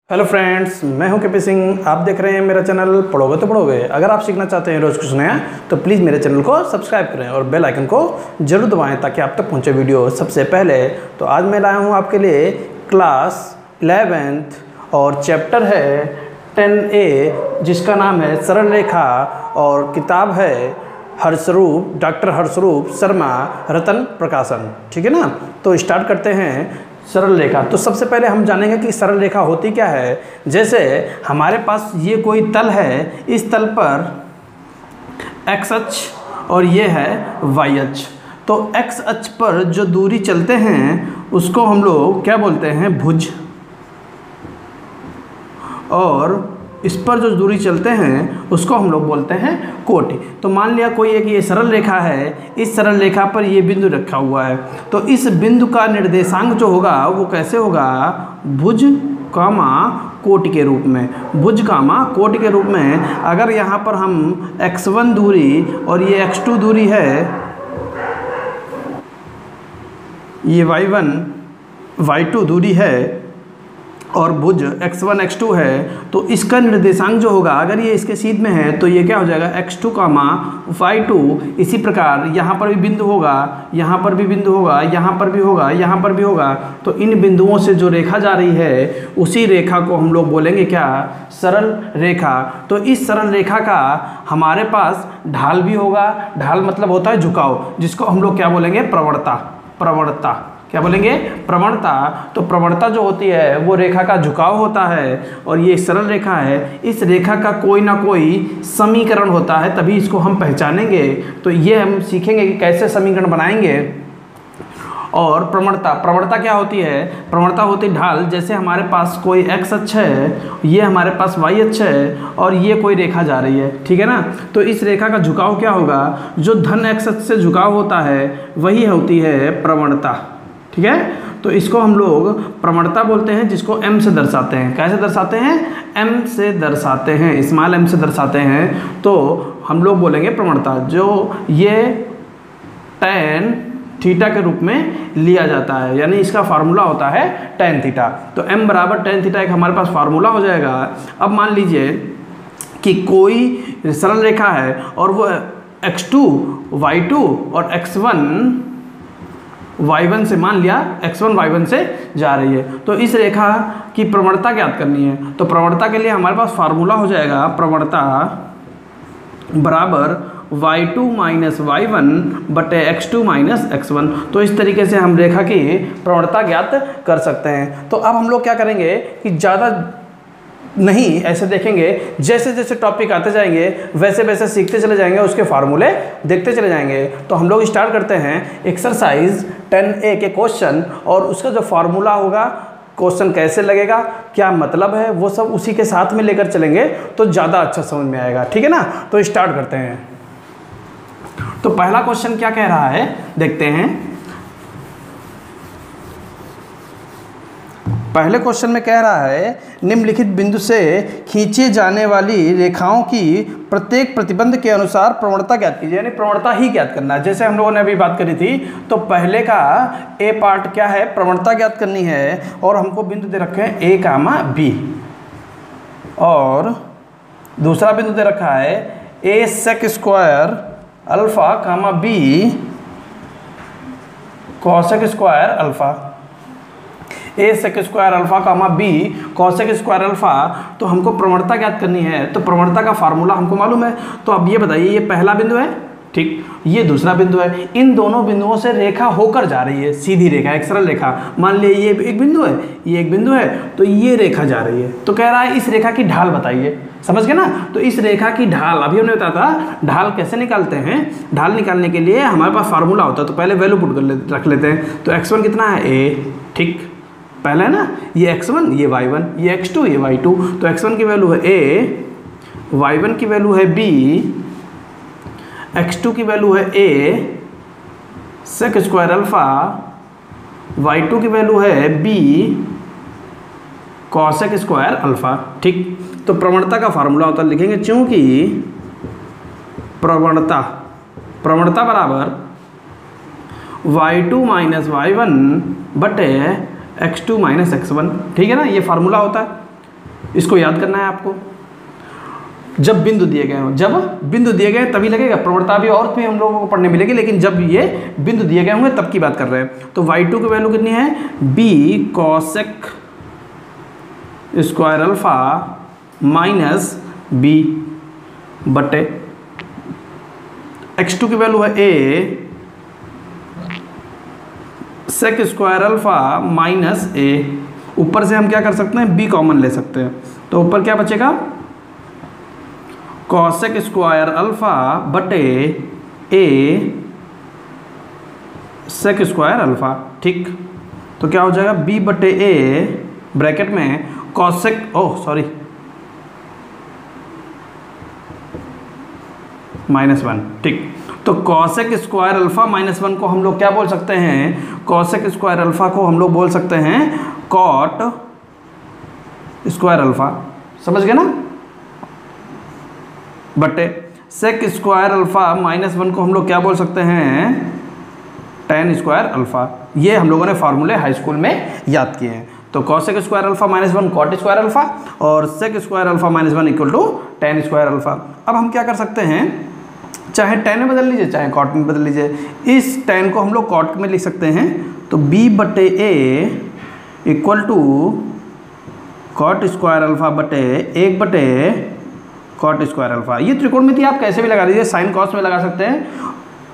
Hello friends, मैं हूं KP Singh. आप देख रहे हैं मेरा चैनल पढ़ोगे तो पढ़ोगे। अगर आप सीखना चाहते हैं रोज़ कुछ नया तो प्लीज़ मेरे चैनल को सब्सक्राइब करें और बेल आइकन को जरूर दबाएं ताकि आप तक पहुंचे वीडियो सबसे पहले। तो आज मैं लाया हूं आपके लिए क्लास 11th और चैप्टर है 10A जिसका नाम है सरल रेखा और किताब है हर्षरूप, डॉक्टर हर्षरूप शर्मा, रतन प्रकाशन। ठीक है ना। तो स्टार्ट करते हैं सरल रेखा। तो सबसे पहले हम जानेंगे कि सरल रेखा होती क्या है। जैसे हमारे पास ये कोई तल है, इस तल पर x अक्ष और ये है y अक्ष। तो x अक्ष पर जो दूरी चलते हैं उसको हम लोग क्या बोलते हैं, भुज, और इस पर जो दूरी चलते हैं उसको हम लोग बोलते हैं कोटि। तो मान लिया कोई एक ये सरल रेखा है, इस सरल रेखा पर ये बिंदु रखा हुआ है, तो इस बिंदु का निर्देशांक जो होगा वो कैसे होगा, भुज कामा कोटि के रूप में। भुज कामा कोटि के रूप में अगर यहाँ पर हम x1 दूरी और ये x2 दूरी है, ये y1 y2 दूरी है और भुज x1 x2 है, तो इसका निर्देशांक जो होगा अगर ये इसके सीध में है तो ये क्या हो जाएगा, x2 कामा y2। इसी प्रकार यहाँ पर भी बिंदु होगा, यहाँ पर भी बिंदु होगा, यहाँ पर भी होगा, यहाँ पर भी होगा। तो इन बिंदुओं से जो रेखा जा रही है उसी रेखा को हम लोग बोलेंगे क्या, सरल रेखा। तो इस सरल रेखा का हमारे पास ढाल भी होगा। ढाल मतलब होता है झुकाव, जिसको हम लोग क्या बोलेंगे, प्रवणता। प्रवणता क्या बोलेंगे, प्रवणता। तो प्रवणता जो होती है वो रेखा का झुकाव होता है और ये सरल रेखा है। इस रेखा का कोई ना कोई समीकरण होता है, तभी इसको हम पहचानेंगे। तो ये हम सीखेंगे कि कैसे समीकरण बनाएंगे। और प्रवणता, प्रवणता क्या होती है, प्रवणता होती ढाल। जैसे हमारे पास कोई x अक्ष है, ये हमारे पास y अक्ष है और ये कोई रेखा जा रही है, ठीक है ना। तो इस रेखा का झुकाव क्या होगा, जो धन x अक्ष से झुकाव होता है वही होती है प्रवणता। ठीक है। तो इसको हम लोग प्रवणता बोलते हैं, जिसको m से दर्शाते हैं। कैसे दर्शाते हैं, m से दर्शाते हैं, स्मॉल m से दर्शाते हैं। तो हम लोग बोलेंगे प्रवणता, जो ये tan थीटा के रूप में लिया जाता है, यानी इसका फार्मूला होता है tan थीटा। तो m बराबर tan थीटा एक हमारे पास फार्मूला हो जाएगा। अब मान लीजिए कि कोई सरल रेखा है और वो x2 y2 और x1 y1 से, मान लिया x1 y1 से जा रही है, तो इस रेखा की प्रवणता ज्ञात करनी है। तो प्रवणता के लिए हमारे पास फार्मूला हो जाएगा, प्रवणता बराबर y2 माइनस y1 बटे x2 माइनस x1। तो इस तरीके से हम रेखा की प्रवणता ज्ञात कर सकते हैं। तो अब हम लोग क्या करेंगे कि ज़्यादा नहीं ऐसे देखेंगे, जैसे जैसे टॉपिक आते जाएंगे वैसे वैसे सीखते चले जाएंगे, उसके फार्मूले देखते चले जाएंगे। तो हम लोग स्टार्ट करते हैं एक्सरसाइज 10A के क्वेश्चन, और उसका जो फार्मूला होगा, क्वेश्चन कैसे लगेगा, क्या मतलब है, वो सब उसी के साथ में लेकर चलेंगे तो ज़्यादा अच्छा समझ में आएगा। ठीक है ना। तो स्टार्ट करते हैं। तो पहला क्वेश्चन क्या कह रहा है, देखते हैं। पहले क्वेश्चन में कह रहा है, निम्नलिखित बिंदु से खींचे जाने वाली रेखाओं की प्रत्येक प्रतिबंध के अनुसार प्रवणता ज्ञात कीजिए, यानी प्रवणता ही ज्ञात करना है। जैसे हम लोगों ने अभी बात करी थी, तो पहले का ए पार्ट क्या है, प्रवणता ज्ञात करनी है, और हमको बिंदु दे रखे हैं a कामा b, और दूसरा बिंदु दे रखा है a sec square alpha comma b cosec square alpha. a sec square alpha comma b cosec square alpha. तो हमको प्रवणता ज्ञात करनी है, तो प्रवणता का फार्मूला हमको मालूम है। तो अब ये बताइए, ये पहला बिंदु है, ठीक, ये दूसरा बिंदु है, इन दोनों बिंदुओं से रेखा होकर जा रही है, सीधी रेखा, एक सरल रेखा। मान लीजिए ये एक बिंदु है, ये एक बिंदु है, तो ये रेखा जा रही है। तो कह रहा है इस रेखा की ढाल बताइए, समझ गए ना। तो इस रेखा की ढाल, अभी हमने बताया था ढाल कैसे निकालते हैं। ढाल निकालने के लिए हमारे पास फार्मूला होता है, तो पहले वैल्यू पुट कर रख लेते हैं। तो x1 कितना है, a, ठीक, पहला है ना, ये x1, ये y1, ये x2, ये y2। तो x1 की वैल्यू है a, y1 की वैल्यू है b, x2 की वैल्यू है a sec square alpha, y2 की वैल्यू है b कॉसेक स्क्वायर अल्फा। ठीक। तो प्रवणता का फार्मूला होता है, लिखेंगे चूंकि प्रवणता, प्रवणता बराबर y2 माइनस y1 बटे x2 माइनस x1। ठीक है ना, ये फार्मूला होता है। इसको याद करना है आपको। जब बिंदु दिए गए हों, जब बिंदु दिए गए तभी लगेगा, प्रवणता भी और भी हम लोगों को पढ़ने मिलेगी, लेकिन जब ये बिंदु दिए गए होंगे तब की बात कर रहे हैं। तो y2 की वैल्यू कितनी है, b cosec square alpha minus b बटे x2 की वैल्यू है a sec square alpha minus a। ऊपर से हम क्या कर सकते हैं, b कॉमन ले सकते हैं, तो ऊपर क्या बचेगा, कॉसेक स्क्वायर अल्फा बटे a सेक स्क्वायर अल्फा। ठीक, तो क्या हो जाएगा, b बटे a ब्रैकेट में कॉसेक -1। ठीक, तो कॉसेक स्क्वायर अल्फा -1 को हम लोग क्या बोल सकते हैं, कॉसेक स्क्वायर अल्फा को हम लोग बोल सकते हैं कॉट स्क्वायर अल्फा, समझ गए ना, बटे सेक स्क्वायर अल्फा -1 को हम लोग क्या बोल सकते हैं, tan स्क्वायर अल्फा। ये हम लोगों ने फार्मूले हाई स्कूल में याद किए हैं। तो cosec square alpha -1 cot square alpha और sec square alpha -1 equal to tan square alpha. अब हम क्या कर सकते हैं, चाहे tan में बदल लीजिए चाहे कॉट में बदल लीजिए, इस tan को हम लोग कॉट में लिख सकते हैं, तो b बटे a equal to cot square alpha बटे 1 बटे कॉट स्क्वायर अल्फा। ये त्रिकोणमिति आप कैसे भी लगा दीजिए, साइन कॉस में लगा सकते हैं,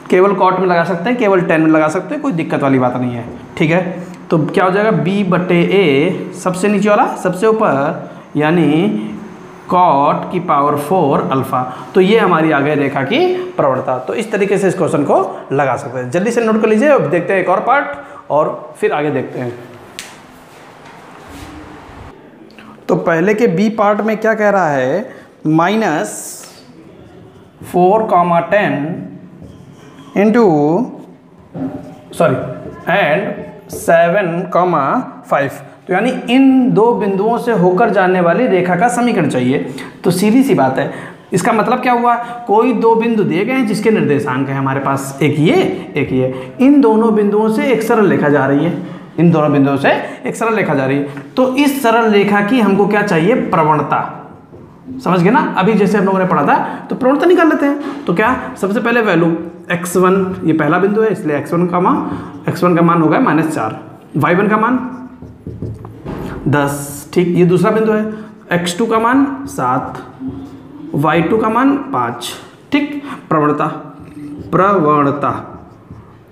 केवल कॉट में लगा सकते हैं, केवल tan में लगा सकते हैं, कोई दिक्कत वाली बात नहीं है। ठीक है, तो क्या हो जाएगा, b बटे a सबसे नीचे वाला सबसे ऊपर, यानी कॉट की पावर 4 अल्फा। तो ये हमारी आ गई रेखा की प्रवणता। तो इस तरीके से इस क्वेश्चन को लगा सकते हैं। जल्दी से नोट कर लीजिए, अब देखते हैं एक और पार्ट और फिर आगे देखते हैं। तो पहले के बी पार्ट में क्या कह रहा है, -4, 10 इंटू एंड 7, 5। तो यानी इन दो बिंदुओं से होकर जाने वाली रेखा का समीकरण चाहिए। तो सीधी सी बात है, इसका मतलब क्या हुआ, कोई दो बिंदु दिए गए हैं जिसके निर्देशांक है हमारे पास, एक ये एक ये, इन दोनों बिंदुओं से एक सरल रेखा जा रही है, इन दोनों बिंदुओं से एक सरल रेखा जा रही है। तो इस सरल रेखा की हमको क्या चाहिए, प्रवणता। समझ गए ना, अभी जैसे हम लोगों ने पढ़ा था, तो प्रवणता निकाल लेते हैं। तो क्या, सबसे पहले वैल्यू x1, ये पहला बिंदु है इसलिए x1 का मान होगा -4, y1 का मान 10। ठीक, ये दूसरा बिंदु है, x2 का मान 7, y2 का मान 5। ठीक, प्रवणता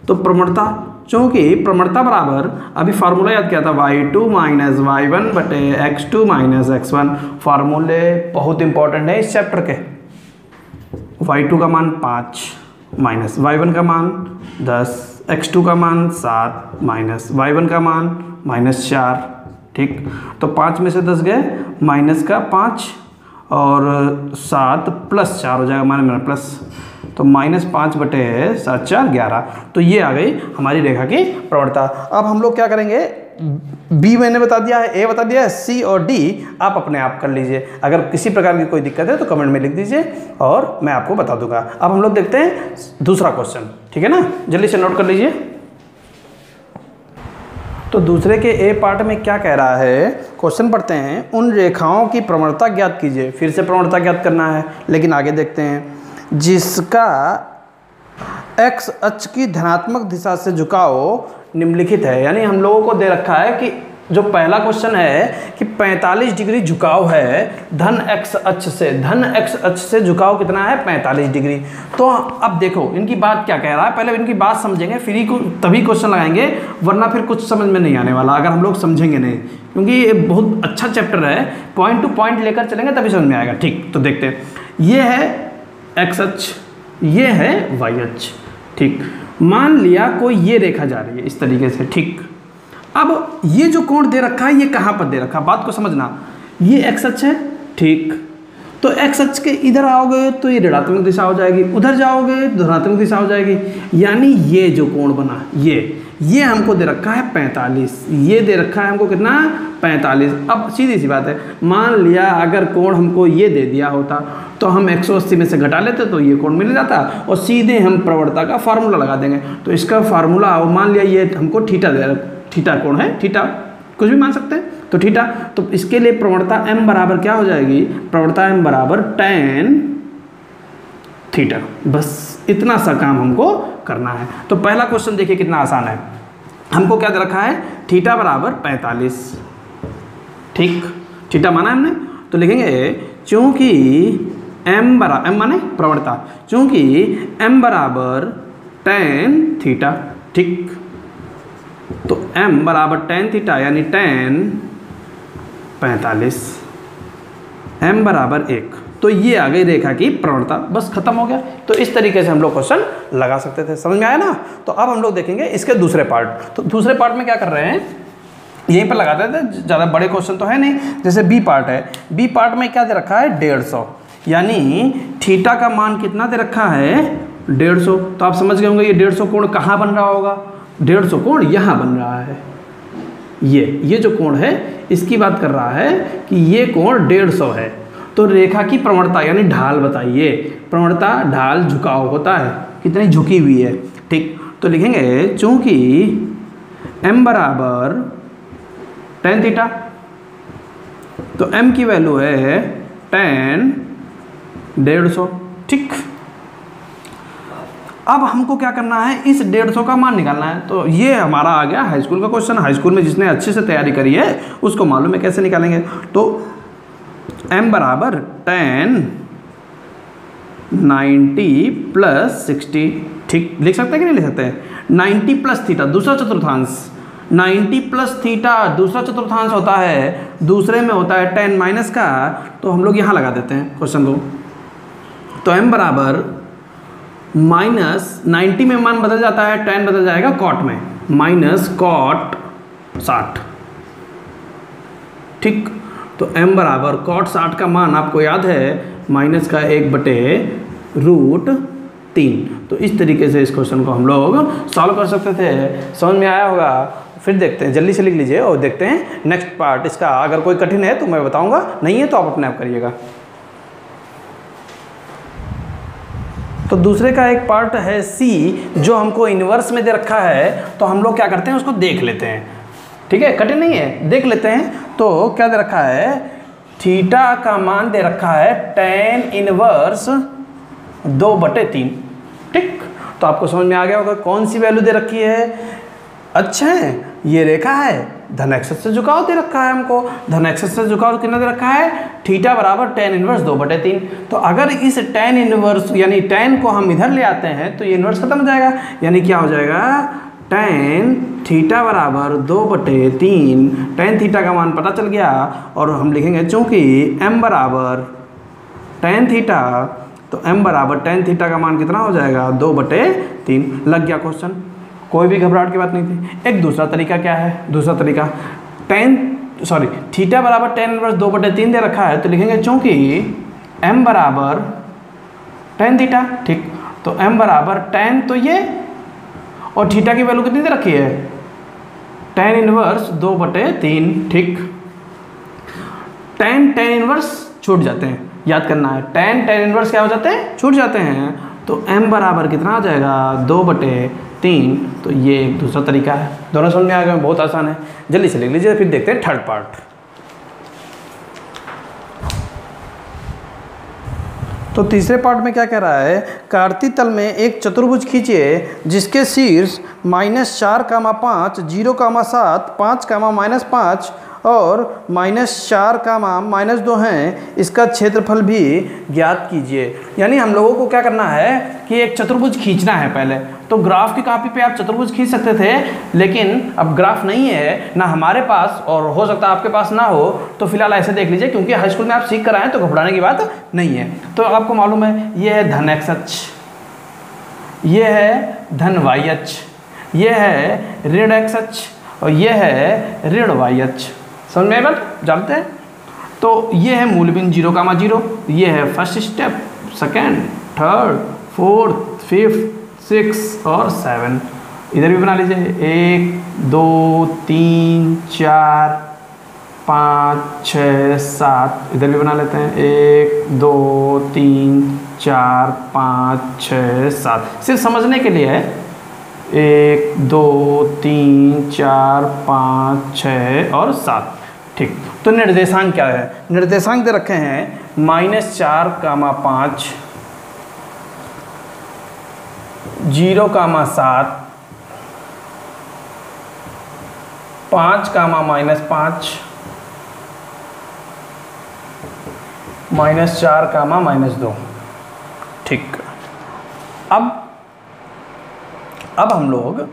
तो प्रवणता, चूँकि प्रवणता बराबर, अभी फार्मूला याद किया था, y2 माइनस y1 बटे x2 माइनस x1। फार्मूले बहुत इंपॉर्टेंट है इस चैप्टर के। y2 का मान 5 माइनस y1 का मान 10, x2 का मान 7 माइनस y1 का मान -4। ठीक, तो 5 में से 10 गए, माइनस का 5 और 7 प्लस 4 हो जाएगा, माइनस प्लस, तो -5 बटे 7, 4, 11। तो ये आ गई हमारी रेखा की प्रवणता। अब हम लोग क्या करेंगे, बी मैंने बता दिया है, ए बता दिया है, सी और डी आप अपने आप कर लीजिए। अगर किसी प्रकार की कोई दिक्कत है तो कमेंट में लिख दीजिए और मैं आपको बता दूंगा। अब हम लोग देखते हैं दूसरा क्वेश्चन, ठीक है ना, जल्दी से नोट कर लीजिए। तो दूसरे के ए पार्ट में क्या कह रहा है, क्वेश्चन पढ़ते हैं, उन रेखाओं की प्रवणता ज्ञात कीजिए। फिर से प्रवणता ज्ञात करना है, लेकिन आगे देखते हैं, जिसका x अक्ष की धनात्मक दिशा से झुकाव निम्नलिखित है। यानी हम लोगों को दे रखा है कि जो पहला क्वेश्चन है कि 45 डिग्री झुकाव है धन x अक्ष से, धन x अक्ष से झुकाव कितना है, 45 डिग्री। तो अब देखो इनकी बात क्या कह रहा है, पहले इनकी बात समझेंगे, फिर ही तभी क्वेश्चन लगाएंगे, वरना फिर कुछ समझ में नहीं आने वाला अगर हम लोग समझेंगे नहीं, क्योंकि ये बहुत अच्छा चैप्टर है, पॉइंट टू पॉइंट लेकर चलेंगे तभी समझ में आएगा। ठीक, तो देखते हैं, ये है x अक्ष, ये है y अक्ष। ठीक, मान लिया कोई ये रेखा जा रही है इस तरीके से। ठीक, अब ये जो कोण दे रखा है ये कहाँ पर दे रखा है, बात को समझना, ये x अक्ष है। ठीक, तो x अक्ष के इधर आओगे तो ये ऋणात्मक दिशा हो जाएगी, उधर जाओगे तो धनात्मक दिशा हो जाएगी। यानी ये जो कोण बना ये हमको दे रखा है 45, ये दे रखा है हमको कितना, 45। अब सीधी सी बात है, मान लिया अगर कोण हमको ये दे दिया होता तो हम 180 में से घटा लेते तो ये कोण मिल जाता और सीधे हम प्रवणता का फार्मूला लगा देंगे। तो इसका फार्मूला मान लिया ये हमको थीटा दे, थीटा कोण है, थीटा कुछ भी मान सकते हैं, तो थीटा, तो इसके लिए प्रवणता m बराबर क्या हो जाएगी, प्रवणता m बराबर tan थीटा। बस इतना सा काम हमको करना है। तो पहला क्वेश्चन देखिए कितना आसान है। हमको क्या दे रखा है, थीटा बराबर 45, ठीक, थीटा माना हमने, तो लिखेंगे चूंकि m बराबर, m माने प्रवणता, चूंकि m बराबर tan थीटा, ठीक, तो m बराबर tan थीटा यानी tan 45, m बराबर 1, तो ये आ गई रेखा की प्रवणता। बस खत्म हो गया। तो इस तरीके से हम लोग क्वेश्चन लगा सकते थे। समझ में आया ना। तो अब हम लोग देखेंगे इसके दूसरे पार्ट। तो दूसरे पार्ट में क्या कर रहे हैं, यहीं पर लगाते थे, ज़्यादा बड़े क्वेश्चन तो है नहीं। जैसे बी पार्ट है, बी पार्ट में क्या दे रखा है, 150, यानी थीटा का मान कितना दे रखा है, 150। तो आप समझ गए होंगे ये 150 कोण कहाँ बन रहा होगा, 150 कोण यहाँ बन रहा है। ये जो कोण है इसकी बात कर रहा है कि ये कोण 150 है। तो रेखा की प्रवणता यानी ढाल बताइए, प्रवणता ढाल झुकाव होता है, कितनी झुकी हुई है, ठीक। तो लिखेंगे चूंकि m बराबर tan थीटा, तो m की वैल्यू है tan 150, ठीक। अब हमको क्या करना है, इस 150 का मान निकालना है। तो ये हमारा आ गया हाई स्कूल का क्वेश्चन। हाई स्कूल में जिसने अच्छे से तैयारी करी है उसको मालूम है कैसे निकालेंगे। तो m बराबर tan 90 प्लस 60, ठीक, लिख सकते हैं कि नहीं लिख सकते हैं। 90 प्लस थीटा दूसरा चतुर्थांश, 90 प्लस थीटा दूसरा चतुर्थांश होता है, दूसरे में होता है tan माइनस का, तो हम लोग यहाँ लगा देते हैं क्वेश्चन को। तो m बराबर माइनस 90 में मान बदल जाता है, tan बदल जाएगा cot में, माइनस cot 60, ठीक। तो m बराबर cot 60 का मान आपको याद है माइनस का 1/√3। तो इस तरीके से इस क्वेश्चन को हम लोग सॉल्व कर सकते थे। समझ में आया होगा। फिर देखते हैं, जल्दी से लिख लीजिए और देखते हैं नेक्स्ट पार्ट इसका। अगर कोई कठिन है तो मैं बताऊंगा, नहीं है तो आप अपने आप करिएगा। तो दूसरे का एक पार्ट है सी, जो हमको इन्वर्स में दे रखा है। तो हम लोग क्या करते हैं, उसको देख लेते हैं, ठीक है, कठिन नहीं है, देख लेते हैं। तो क्या दे रखा है, थीटा का मान दे रखा है tan इनवर्स 2/3, ठीक। तो आपको समझ में आ गया होगा कौन सी वैल्यू दे रखी है। अच्छा है, ये रेखा है, धन एक्सेस से झुकाव दे रखा है हमको। धन एक्सेस से झुकाव कितना दे रखा है, थीटा बराबर tan इनवर्स 2/3। तो अगर इस tan इनवर्स यानी tan को हम इधर ले आते हैं तो ये इनवर्स खत्म हो जाएगा, यानी क्या हो जाएगा, tan थीटा बराबर 2/3। tan थीटा का मान पता चल गया और हम लिखेंगे चूंकि m बराबर tan थीटा, तो m बराबर tan थीटा का मान कितना हो जाएगा, 2/3। लग गया क्वेश्चन, कोई भी घबराहट की बात नहीं थी। एक दूसरा तरीका क्या है, दूसरा तरीका थीटा बराबर tan इनवर्स 2/3 दे रखा है। तो लिखेंगे चूंकि m बराबर tan थीटा, ठीक। तो m बराबर tan, तो ये, और थीटा की वैल्यू कितनी दे रखी है, tan इनवर्स 2/3, ठीक। tan इनवर्स छूट जाते हैं, याद करना है, tan इनवर्स क्या हो जाते हैं, छूट जाते हैं। तो m बराबर कितना आ जाएगा, 2/3। तो ये एक दूसरा तरीका है। दोनों समझ में आ गए, बहुत आसान है। जल्दी से लिख लीजिए, फिर देखते हैं थर्ड पार्ट। तो तीसरे पार्ट में क्या कह रहा है, कार्तीय तल में एक चतुर्भुज खींचिए जिसके शीर्ष -4, 5, 0, 7, 5, -5 और -4, -2 हैं। इसका क्षेत्रफल भी ज्ञात कीजिए। यानी हम लोगों को क्या करना है कि एक चतुर्भुज खींचना है पहले। तो ग्राफ की कॉपी पे आप चतुर्भुज खींच सकते थे, लेकिन अब ग्राफ नहीं है ना हमारे पास, और हो सकता है आपके पास ना हो, तो फिलहाल ऐसे देख लीजिए, क्योंकि हाई स्कूल में आप सीख कर आए तो घबराने की बात नहीं है। तो आपको मालूम है ये है धन x अक्ष, ये है धन y अक्ष, ये है ऋण x अक्ष और ये है ऋण y अक्ष। समझ में बात, जानते हैं। तो ये है मूल बिंदु 0, 0, ये है first step, second, third, fourth, fifth, 6 और 7। इधर भी बना लीजिए, 1, 2, 3, 4, 5, 6, 7। इधर भी बना लेते हैं, 1, 2, 3, 4, 5, 6, 7। सिर्फ समझने के लिए है, 1, 2, 3, 4, 5, 6 और 7, ठीक। तो निर्देशांक क्या है? निर्देशांक दे रखे हैं -4, 5, 0, 7, 5, -5, -4, -2। ठीक। अब हम लोग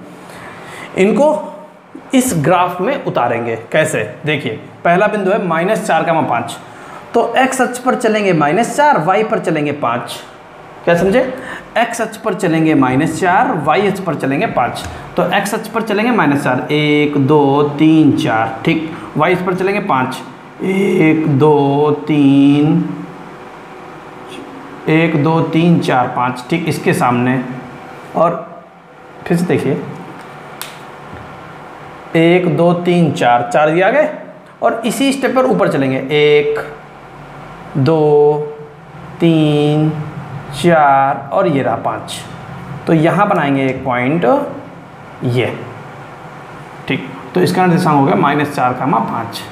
इनको इस ग्राफ में उतारेंगे। कैसे? देखिए, पहला बिंदु है -4, 5, तो x अक्ष पर चलेंगे -4, y पर चलेंगे 5। क्या समझे? x अक्ष पर चलेंगे -4, y अक्ष पर चलेंगे 5। तो x अक्ष पर चलेंगे -4, 1 2 3 4, ठीक। y अक्ष पर चलेंगे 5, 1 2 3 1 2 3 4 5, ठीक। इसके सामने और फिर से देखिए, 1 2 3 4, 4 दिए आगे, और इसी स्टेप पर ऊपर चलेंगे 1 2 3 4 और ये रहा 5। तो यहाँ बनाएंगे एक पॉइंट ये, ठीक। तो इसका निर्देशांक हो गया -4, 5,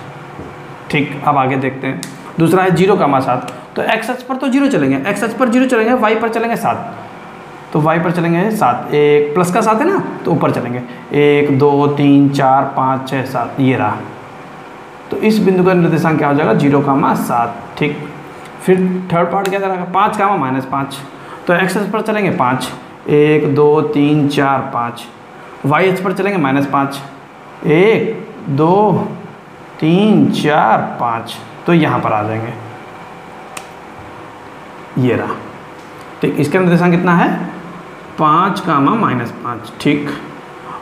ठीक। अब आगे देखते हैं। दूसरा है 0, 7, तो x अक्ष पर तो 0 चलेंगे, x अक्ष पर 0 चलेंगे, y पर चलेंगे 7, तो y पर चलेंगे 7, एक प्लस का 7 है ना, तो ऊपर चलेंगे 1 2 3 4 5 6 7, ये रहा। तो इस बिंदु का निर्देशांक क्या हो जाएगा? 0, 7, ठीक। फिर थर्ड पार्ट क्या रहेगा? 5, -5, तो x अक्ष पर चलेंगे 5, 1 2 3 4 5, y अक्ष पर चलेंगे -5, 1 2 3 4 5, तो यहाँ पर आ जाएंगे, ये रहा, ठीक। इसका निर्देशांक कितना है? 5, -5, ठीक।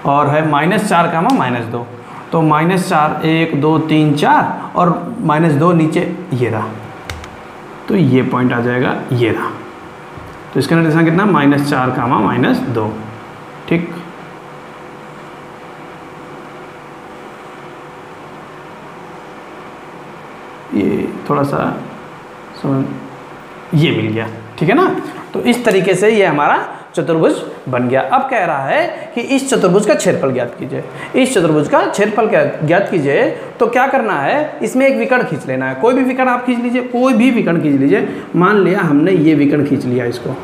और है -4, -2, तो -4 1 2 3 4 और -2 नीचे, ये रहा। तो ये पॉइंट आ जाएगा, ये रहा। तो इसका निर्देशांक कितना? -4, -2, ठीक। ये थोड़ा सा ये मिल गया, ठीक है ना। तो इस तरीके से ये हमारा चतुर्भुज बन गया। अब कह रहा है कि इस चतुर्भुज का क्षेत्रफल ज्ञात कीजिए। इस चतुर्भुज का क्षेत्रफल ज्ञात कीजिए, तो क्या करना है? इसमें एक विकर्ण खींच लेना है। कोई भी विकर्ण आप खींच लीजिए, कोई भी विकर्ण खींच लीजिए। मान लिया हमने ये विकर्ण खींच लिया, इसको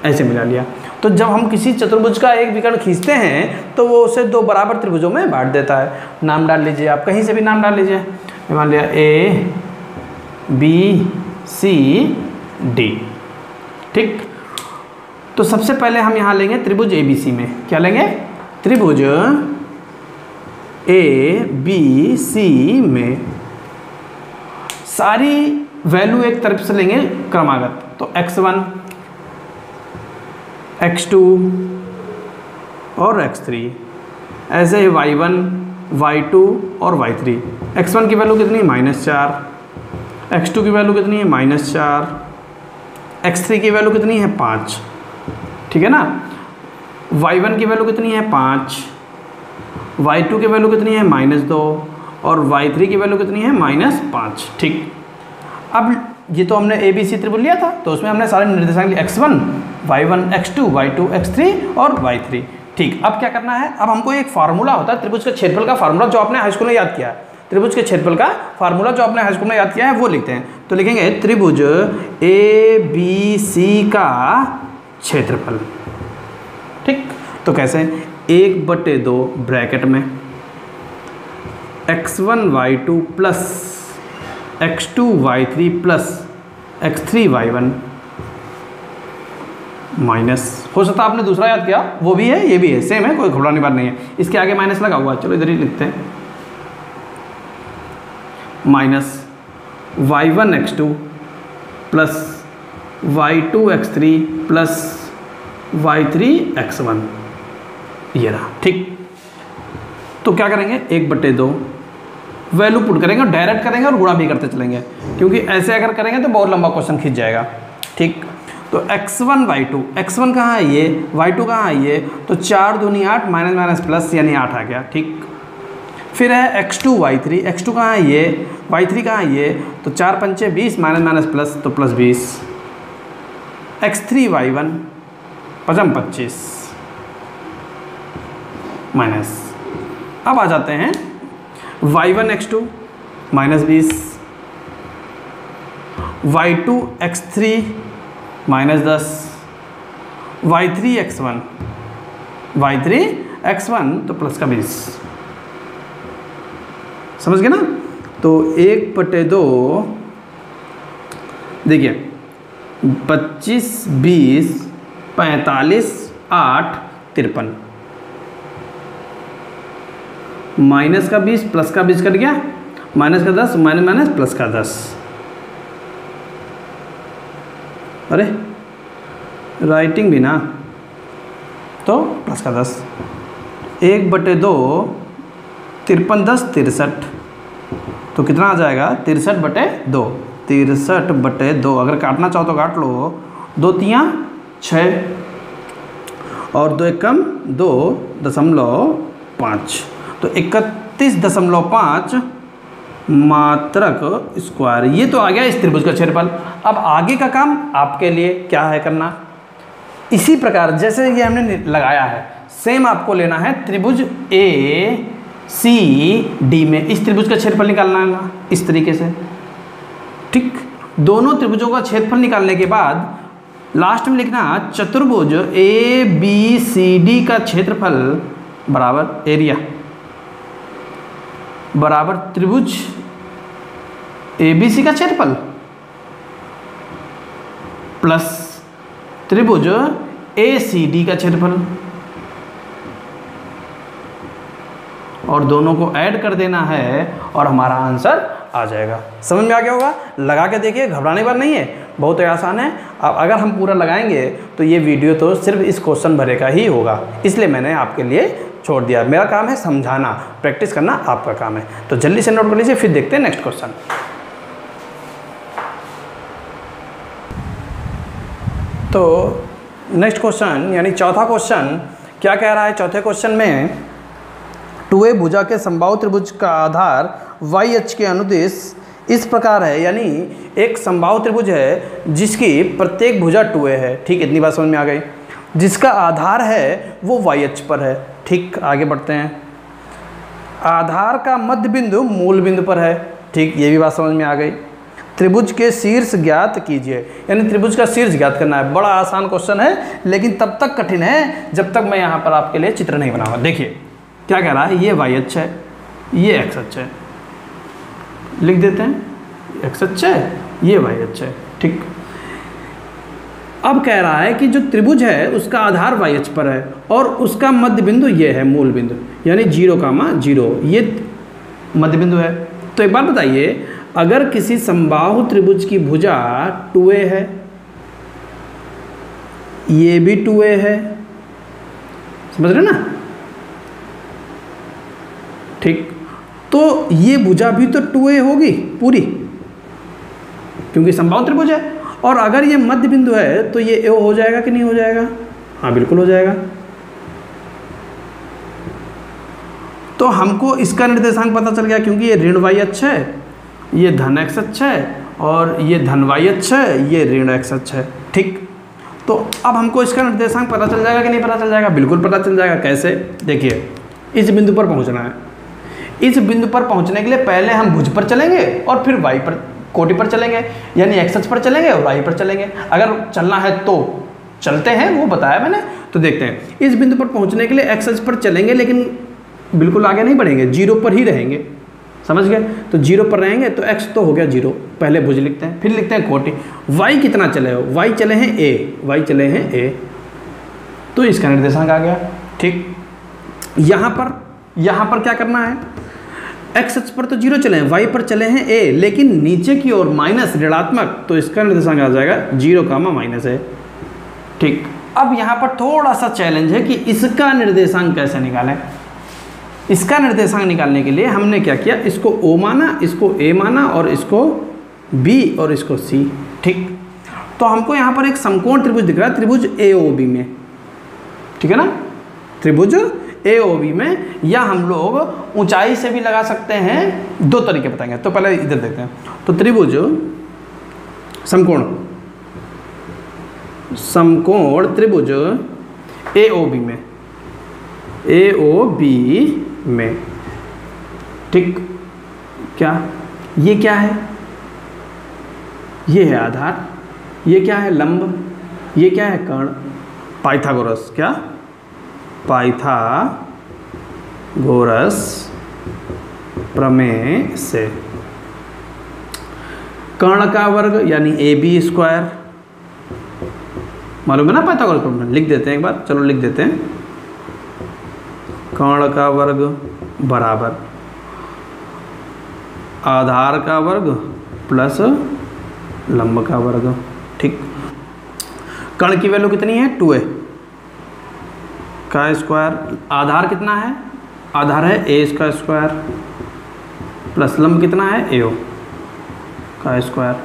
ऐसे मिला लिया। तो जब हम किसी चतुर्भुज का एक विकर्ण खींचते हैं तो वो उसे 2 बराबर त्रिभुजों में बांट देता है। नाम डाल लीजिए, आप कहीं से भी नाम डाल लीजिए। मान लिया A B C D, ठीक। तो सबसे पहले हम यहाँ लेंगे त्रिभुज ABC में। क्या लेंगे? त्रिभुज ABC में सारी वैल्यू एक तरफ से लेंगे क्रमागत। तो x1 x2 और x3, ऐसे ही y1 y2 और y3। x1 की वैल्यू कितनी है? -4, x2 की वैल्यू कितनी है? -4, x3 की वैल्यू कितनी है? 5, ठीक है ना। y1 की वैल्यू कितनी है? 5, y2 की वैल्यू कितनी है? -2 और y3 की वैल्यू कितनी है? -5, ठीक। अब ये तो हमने ABC त्रिभुज लिया था, तो उसमें हमने सारे निर्देशांक लिए, x1 y1 x2 y2 x3 और y3, ठीक। अब क्या करना है? अब हमको एक फार्मूला होता है त्रिभुज के क्षेत्रफल का फार्मूला, जो आपने हाई स्कूल में याद किया है। त्रिभुज के क्षेत्रफल का फार्मूला जो आपने हाई स्कूल में याद किया है वो लिखते हैं। तो लिखेंगे त्रिभुज ABC का क्षेत्रफल, ठीक। तो कैसे? 1/2 ब्रैकेट में x1 y2 plus x2 y3 plus x3 y1 minus, हो सकता है आपने दूसरा याद किया, वो भी है, ये भी है, सेम है, कोई घबराने की बात नहीं है। इसके आगे माइनस लगा हुआ है, चलो इधर ही लिखते हैं। Minus y1 x2 plus y2 x3 plus y3 x1, ये रहा, ठीक। तो क्या करेंगे? 1/2 वैल्यू पुट करेंगे और डायरेक्ट करेंगे और गुणा भी करते चलेंगे, क्योंकि ऐसे अगर करेंगे तो बहुत लंबा क्वेश्चन खींच जाएगा, ठीक। तो x1 y2, x1 कहाँ है? ये y2 कहाँ है? ये, तो 4 दूनी 8 माइनस माइनस प्लस यानी 8 आ गया, ठीक। फिर है x2 y3, x2 कहाँ है? ये, y3 कहाँ है? ये, तो 4 पंचे 20 माइनस माइनस प्लस तो प्लस 20। x3 y1 पचम 25 minus. अब आ जाते हैं y1 x2 -20, y2 x3 -10, y3 x1 तो प्लस का 20, समझ गए ना। तो 1/2 देखिए 25, 20, 45, 8, 53, माइनस का 20 प्लस का 20 कट गया, माइनस का 10 माइनस प्लस का 10, अरे राइटिंग भी ना, तो प्लस का 10, 1/2 53, 10 63, तो कितना आ जाएगा 63/2, 63/2। अगर काटना चाहो तो काट लो, 2 3 6 और 2 1 2.5, तो 31.5 मात्रक स्क्वायर। ये तो आ गया इस त्रिभुज का क्षेत्रफल। अब आगे का काम आपके लिए क्या है करना, इसी प्रकार जैसे ये हमने लगाया है सेम आपको लेना है त्रिभुज ACD में इस त्रिभुज का क्षेत्रफल निकालना है ना, इस तरीके से, ठीक। दोनों त्रिभुजों का क्षेत्रफल निकालने के बाद लास्ट में लिखना चतुर्भुज ABCD का क्षेत्रफल बराबर एरिया बराबर त्रिभुज ABC का क्षेत्रफल प्लस त्रिभुज ACD का क्षेत्रफल, और दोनों को ऐड कर देना है और हमारा आंसर आ जाएगा। समझ में आ गया होगा। लगा के देखिए, घबराने वाला नहीं है, बहुत ही आसान है। अब अगर हम पूरा लगाएंगे तो ये वीडियो तो सिर्फ इस क्वेश्चन भरे का ही होगा, इसलिए मैंने आपके लिए छोड़ दिया। मेरा काम है समझाना, प्रैक्टिस करना आपका काम है। तो जल्दी से नोट कर लीजिए, फिर देखते हैं नेक्स्ट क्वेश्चन। तो नेक्स्ट क्वेश्चन यानी चौथा क्वेश्चन क्या कह रहा है। चौथे क्वेश्चन में 2A भुजा के समबाहु त्रिभुज का आधार YH के अनुदिश इस प्रकार है, यानी एक समबाहु त्रिभुज है जिसकी प्रत्येक भुजा 2A है, ठीक। इतनी बात समझ में आ गई। जिसका आधार है वो YH पर है, ठीक। आगे बढ़ते हैं। आधार का मध्य बिंदु मूल बिंदु पर है, ठीक। ये भी बात समझ में आ गई। त्रिभुज के शीर्ष ज्ञात कीजिए, यानी त्रिभुज का शीर्ष ज्ञात करना है। बड़ा आसान क्वेश्चन है, लेकिन तब तक कठिन है जब तक मैं यहाँ पर आपके लिए चित्र नहीं बनाऊंगा। देखिए क्या कह रहा है, ये YH है, ये XH है, लिख देते हैं XH है, ये YH है, ठीक। अब कह रहा है कि जो त्रिभुज है उसका आधार YH पर है और उसका मध्य बिंदु ये है, मूल बिंदु, यानी 0,0, ये मध्य बिंदु है। तो एक बात बताइए, अगर किसी समबाहु त्रिभुज की भुजा 2A है, ये भी 2A है, समझ रहे ना, ठीक। तो ये भुजा भी तो 2A होगी पूरी, क्योंकि समबाहु त्रिभुज है। और अगर ये मध्य बिंदु है तो ये A हो जाएगा कि नहीं हो जाएगा? हाँ बिल्कुल हो जाएगा। तो हमको इसका निर्देशांक पता चल गया, क्योंकि ये ऋण YH है, ये धन XH है, और ये धन YH है, ये ऋण XH है, ठीक। तो अब हमको इसका निर्देशांक पता चल जाएगा कि नहीं पता चल जाएगा? बिल्कुल पता चल जाएगा। कैसे? देखिए, इस बिंदु पर पहुंचना है। इस बिंदु पर पहुंचने के लिए पहले हम भुज पर चलेंगे और फिर Y पर, कोटि पर चलेंगे, यानी XH पर चलेंगे और Y पर चलेंगे। अगर चलना है तो चलते हैं, वो बताया मैंने। तो देखते हैं, इस बिंदु पर पहुंचने के लिए XH पर चलेंगे, लेकिन बिल्कुल आगे नहीं बढ़ेंगे, 0 पर ही रहेंगे, समझ गए। तो 0 पर रहेंगे तो x तो हो गया 0, पहले भुज लिखते हैं, फिर लिखते हैं कोटि। y कितना चले हो? y चले हैं a, y चले हैं a, तो इसका निर्देशांक आ गया, ठीक। यहाँ पर क्या करना है? x अक्ष पर तो 0 चले हैं, y पर चले हैं a, लेकिन नीचे की ओर माइनस ऋणात्मक, तो इसका निर्देशांक आ जाएगा 0, है, ठीक। अब यहाँ पर थोड़ा सा चैलेंज है कि इसका निर्देशांक कैसे निकालें। इसका निर्देशांक निकालने के लिए हमने क्या किया, इसको O माना, इसको A माना, और इसको B और इसको C, ठीक। तो हमको यहाँ पर एक समकोण त्रिभुज दिख रहा है, त्रिभुज AOB में, ठीक है ना, त्रिभुज AOB में, या हम लोग ऊंचाई से भी लगा सकते हैं। दो तरीके बताएंगे, तो पहले इधर देखते हैं। तो त्रिभुज समकोण त्रिभुज AOB में, ठीक। क्या ये क्या है? ये है आधार, ये क्या है? लंब, ये क्या है? कर्ण। पाइथागोरस, क्या? पाइथागोरस प्रमेय से कर्ण का वर्ग यानी AB स्क्वायर, मालूम है ना पाइथागोरस प्रमेय? लिख देते हैं एक बार, चलो लिख देते हैं। कर्ण का वर्ग बराबर आधार का वर्ग प्लस लंब का वर्ग। ठीक, कर्ण की वैल्यू कितनी है? 2a का स्क्वायर। आधार कितना है? आधार है a का स्क्वायर प्लस लंब कितना है? AO का स्क्वायर।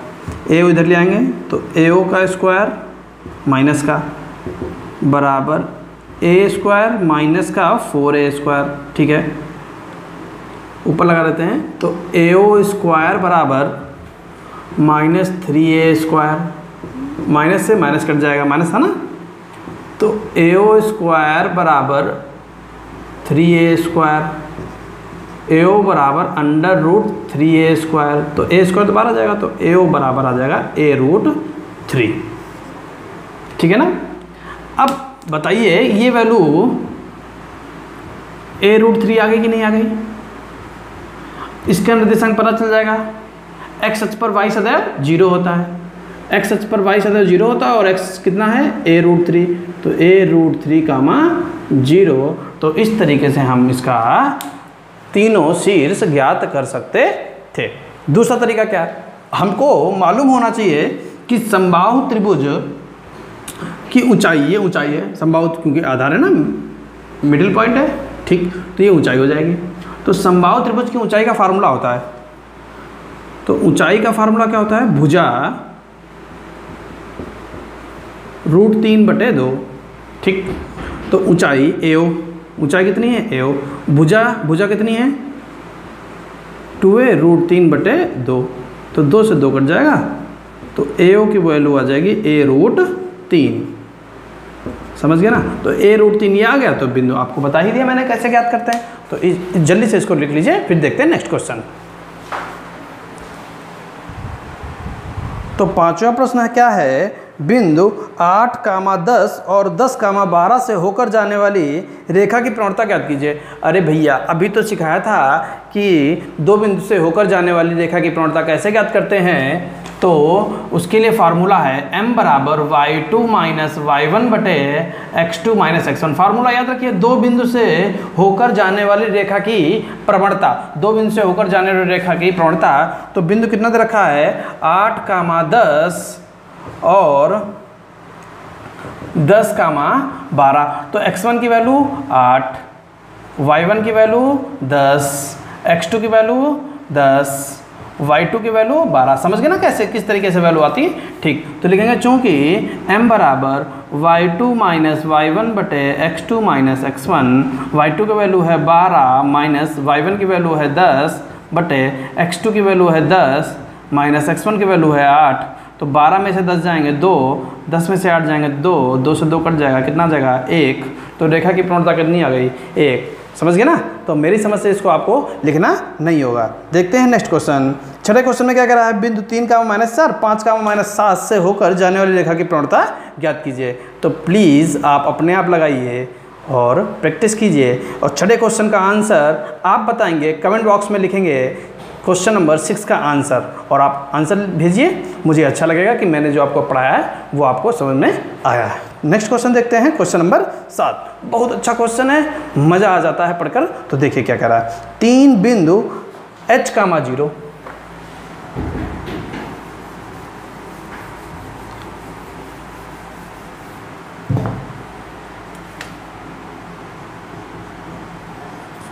AO इधर ले आएंगे तो AO का स्क्वायर माइनस का बराबर a स्क्वायर माइनस का 4a स्क्वायर। ठीक है, ऊपर लगा देते हैं तो AO स्क्वायर बराबर माइनस 3a स्क्वायर। माइनस से माइनस कट जाएगा, माइनस था ना, तो AO स्क्वायर बराबर 3a स्क्वायर। AO बराबर अंडर रूट 3a स्क्वायर, तो a स्क्वायर तो बाहर आ जाएगा, तो AO बराबर आ जाएगा a√3। ठीक है ना। अब बताइए ये वैल्यू a√3 आ गई कि नहीं आ गई? इसका निर्देशांक पता चल जाएगा। x अक्ष पर y सदैव 0 होता है, x अक्ष पर y सदैव 0 होता है और x कितना है? a√3, तो a√3 कामा 0। तो इस तरीके से हम इसका तीनों शीर्ष ज्ञात कर सकते थे। दूसरा तरीका क्या है? हमको मालूम होना चाहिए कि समबाहु त्रिभुज की ऊंचाई, ये ऊंचाई है समबाहु, क्योंकि आधार है ना, मिडिल पॉइंट है। ठीक, तो ये ऊंचाई हो जाएगी। तो समबाहु त्रिभुज की ऊंचाई का फार्मूला होता है, तो ऊंचाई का फार्मूला क्या होता है? भुजा √3/2। ठीक, तो ऊंचाई AO, ऊंचाई कितनी है? AO। भुजा कितनी है? 2a √3/2, तो 2 से 2 कट जाएगा, तो AO की वैल्यू आ जाएगी a√3। समझ गया ना। तो a√3 ये आ गया, तो बिंदु आपको बता ही दिया मैंने कैसे ज्ञात करते हैं। तो जल्दी से इसको लिख लीजिए, फिर देखते हैं नेक्स्ट क्वेश्चन। तो पांचवा प्रश्न क्या है? बिंदु 8, 10 और 10, 12 से होकर जाने वाली रेखा की प्रवणता ज्ञात कीजिए। अरे भैया, अभी तो सिखाया था कि दो बिंदु से होकर जाने वाली रेखा की प्रवणता कैसे ज्ञात करते हैं। तो उसके लिए फार्मूला है m बराबर y2 minus y1/x2 minus x1। Formula याद रखिए, दो बिंदु से होकर जाने वाली रेखा की प्रवणता, दो बिंदु से होकर जाने वाली रेखा की प्रवणता। तो बिंदु कितना दे रखा है? 8, 10 और 10, 12। तो x1 की वैल्यू 8, y1 की वैल्यू 10, x2 की वैल्यू 10, y2 की वैल्यू 12। समझ गए ना कैसे, किस तरीके से वैल्यू आती है। ठीक, तो लिखेंगे चूंकि m बराबर y2 minus y1/x2 minus x1, y2 की वैल्यू है 12 माइनस y1 की वैल्यू है 10/x2 की वैल्यू है 10 माइनस x1 की वैल्यू है 8। तो 12 में से 10 जाएंगे 2, 10 में से 8 जाएंगे 2, 2 से 2 कट जाएगा, कितना जाएगा? 1। तो रेखा की प्रवणता कितनी आ गई? 1। समझ गए ना। तो मेरी समझ से इसको आपको लिखना नहीं होगा। देखते हैं नेक्स्ट क्वेश्चन। छठे क्वेश्चन में क्या कह रहा है? बिंदु 3, -4, 5, -7 से होकर जाने वाली रेखा की प्रवणता ज्ञात कीजिए। तो प्लीज़ आप अपने आप लगाइए और प्रैक्टिस कीजिए, और छठे क्वेश्चन का आंसर आप बताएंगे, कमेंट बॉक्स में लिखेंगे क्वेश्चन नंबर 6 का आंसर, और आप आंसर भेजिए। मुझे अच्छा लगेगा कि मैंने जो आपको पढ़ाया है वो आपको समझ में आया है। नेक्स्ट क्वेश्चन देखते हैं, क्वेश्चन नंबर 7। बहुत अच्छा क्वेश्चन है, मज़ा आ जाता है पढ़कर। तो देखिए क्या कह रहा है। 3 बिंदु H, 0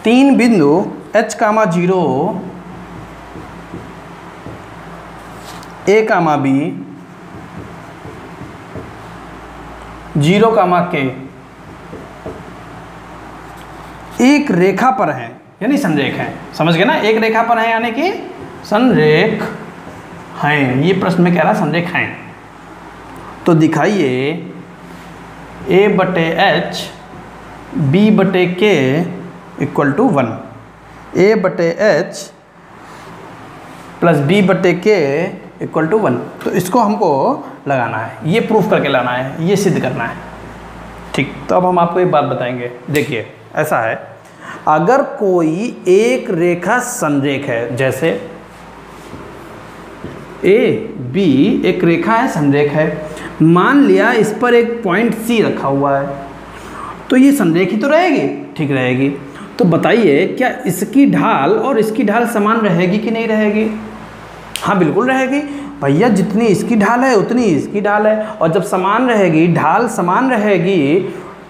3 बिंदु H, 0 A, B 0, K एक रेखा पर है, यानी संरेख है। समझ गए ना, एक रेखा पर है यानी कि संरेख हैं। ये प्रश्न में कह रहा है संरेख हैं। तो दिखाइए A/H B/K = 1। A/H plus B बटे के इक्वल टू 1। तो इसको हमको लगाना है, ये प्रूफ करके लाना है, ये सिद्ध करना है। ठीक, तो अब हम आपको एक बात बताएंगे। देखिए ऐसा है, अगर कोई एक रेखा संरेख है, जैसे ए बी एक रेखा है, संरेख है, मान लिया इस पर एक पॉइंट सी रखा हुआ है, तो ये संरेख ही तो रहेगी, ठीक रहेगी। तो बताइए क्या इसकी ढाल और इसकी ढाल समान रहेगी कि नहीं रहेगी? हाँ बिल्कुल रहेगी भैया, जितनी इसकी ढाल है उतनी इसकी ढाल है, और जब समान रहेगी, ढाल समान रहेगी,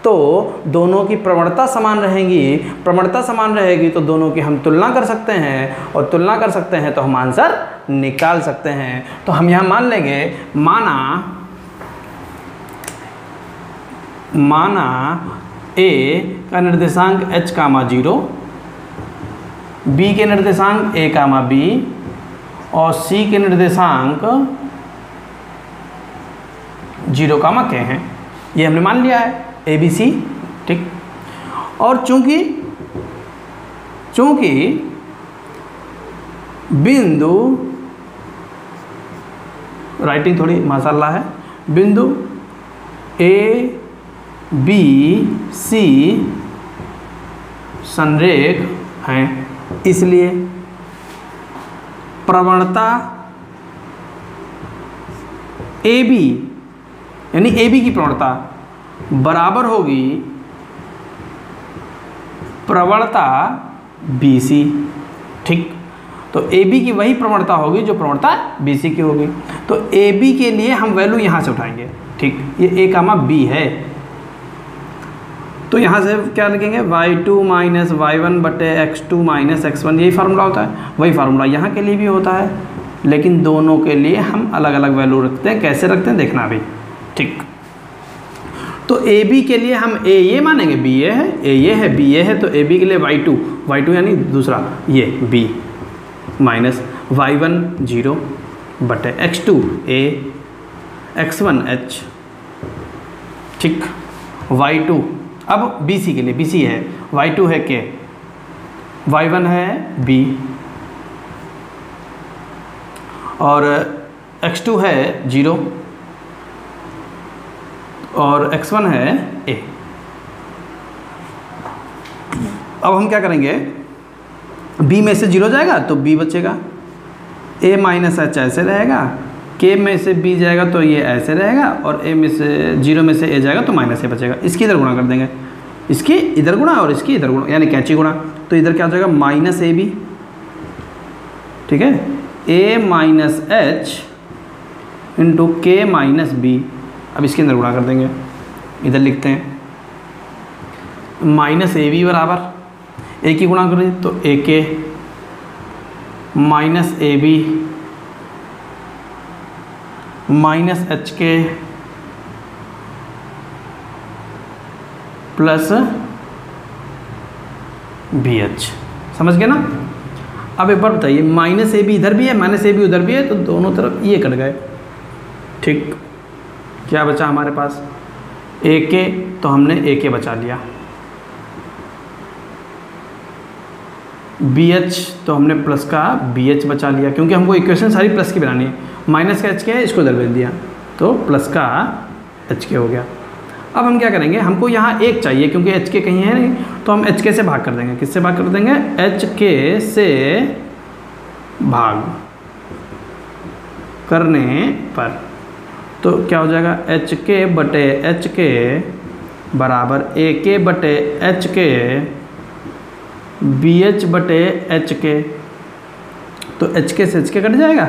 तो दोनों की प्रवणता समान रहेगी। प्रवणता समान रहेगी तो दोनों की हम तुलना कर सकते हैं, और तुलना कर सकते हैं तो हम आंसर निकाल सकते हैं। तो हम यहाँ मान लेंगे, माना ए का निर्देशांक h, 0, b के निर्देशांक a, b और c के निर्देशांक 0, k हैं। ये हमने मान लिया है a b c। ठीक, और चूंकि बिंदु, राइटिंग थोड़ी माशाल्लाह है, बिंदु a b c संरेख हैं, इसलिए प्रवणता ए बी, यानी ए बी की प्रवणता बराबर होगी प्रवणता बी सी। ठीक, तो ए बी की वही प्रवणता होगी जो प्रवणता बी सी की होगी। तो ए बी के लिए हम वैल्यू यहाँ से उठाएंगे। ठीक, ये ए कामा बी है, तो यहाँ से क्या लिखेंगे, y2 माइनस y1 बटे x2 माइनस x1। यही फार्मूला होता है, वही फार्मूला यहाँ के लिए भी होता है, लेकिन दोनों के लिए हम अलग अलग वैल्यू रखते हैं। कैसे रखते हैं देखना अभी। ठीक, तो ए बी के लिए हम ए ये मानेंगे, बी ये है, ए ये है, बी ये है, तो ए बी के लिए y2 यानी दूसरा ये b माइनस y1 0 बटे x2 a x1 h। ठीक, y2 अब BC के लिए, BC है, y2 है K, y1 है B और x2 है 0 और x1 है A। अब हम क्या करेंगे, B में से 0 जाएगा तो B बचेगा, A माइनस H ऐसे रहेगा, K में से B जाएगा तो ये ऐसे रहेगा, और A में से 0 में से A जाएगा तो माइनस A बचेगा। इसकी इधर गुणा कर देंगे, इसकी इधर गुणा और इसकी इधर गुणा, यानी कैंची गुणा, तो इधर क्या हो जाएगा माइनस ए बी। ठीक है, A minus H into K minus B। अब इसके अंदर गुणा कर देंगे, इधर लिखते हैं माइनस ए बी बराबर A की गुणा करें तो AK minus A B minus H K plus B H. समझ गए ना? अब एक बार बताइए, माइनस ए बी इधर भी है, माइनस ए बी उधर भी है, तो दोनों तरफ ये कट गए। ठीक, क्या बचा हमारे पास, ए के, तो हमने ए के बचा लिया, बी एच तो हमने प्लस का बी एच बचा लिया, क्योंकि हमको इक्वेशन सारी प्लस की बनानी है। माइनस का एच के है, इसको इधर भेज दिया तो प्लस का एच के हो गया। अब हम क्या करेंगे, हमको यहाँ एक चाहिए क्योंकि एच के कहीं है नहीं, तो हम एच के से भाग कर देंगे। किससे भाग कर देंगे, एच के से भाग करने पर तो क्या हो जाएगा, एच के बटे एच के बराबर ए के बटे एच के बी एच बटे एच के। तो एच के से एच के कट जाएगा,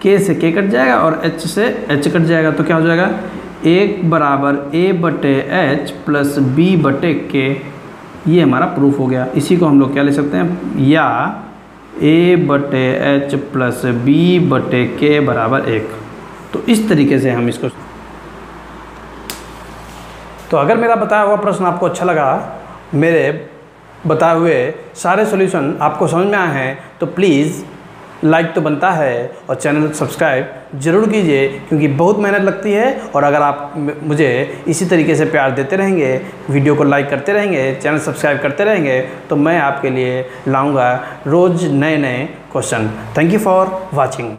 के से के कट जाएगा और एच से एच कट जाएगा, तो क्या हो जाएगा, एक बराबर ए बटे एच प्लस बी बटे के। ये हमारा प्रूफ हो गया। इसी को हम लोग क्या ले सकते हैं, या ए बटे एच प्लस बी बटे के बराबर 1। तो इस तरीके से हम इसको, तो अगर मेरा बताया हुआ प्रश्न आपको अच्छा लगा, मेरे बताए हुए सारे सॉल्यूशन आपको समझ में आए हैं, तो प्लीज़ लाइक तो बनता है और चैनल सब्सक्राइब ज़रूर कीजिए, क्योंकि बहुत मेहनत लगती है। और अगर आप मुझे इसी तरीके से प्यार देते रहेंगे, वीडियो को लाइक करते रहेंगे, चैनल सब्सक्राइब करते रहेंगे, तो मैं आपके लिए लाऊंगा रोज़ नए नए question. Thank you for watching.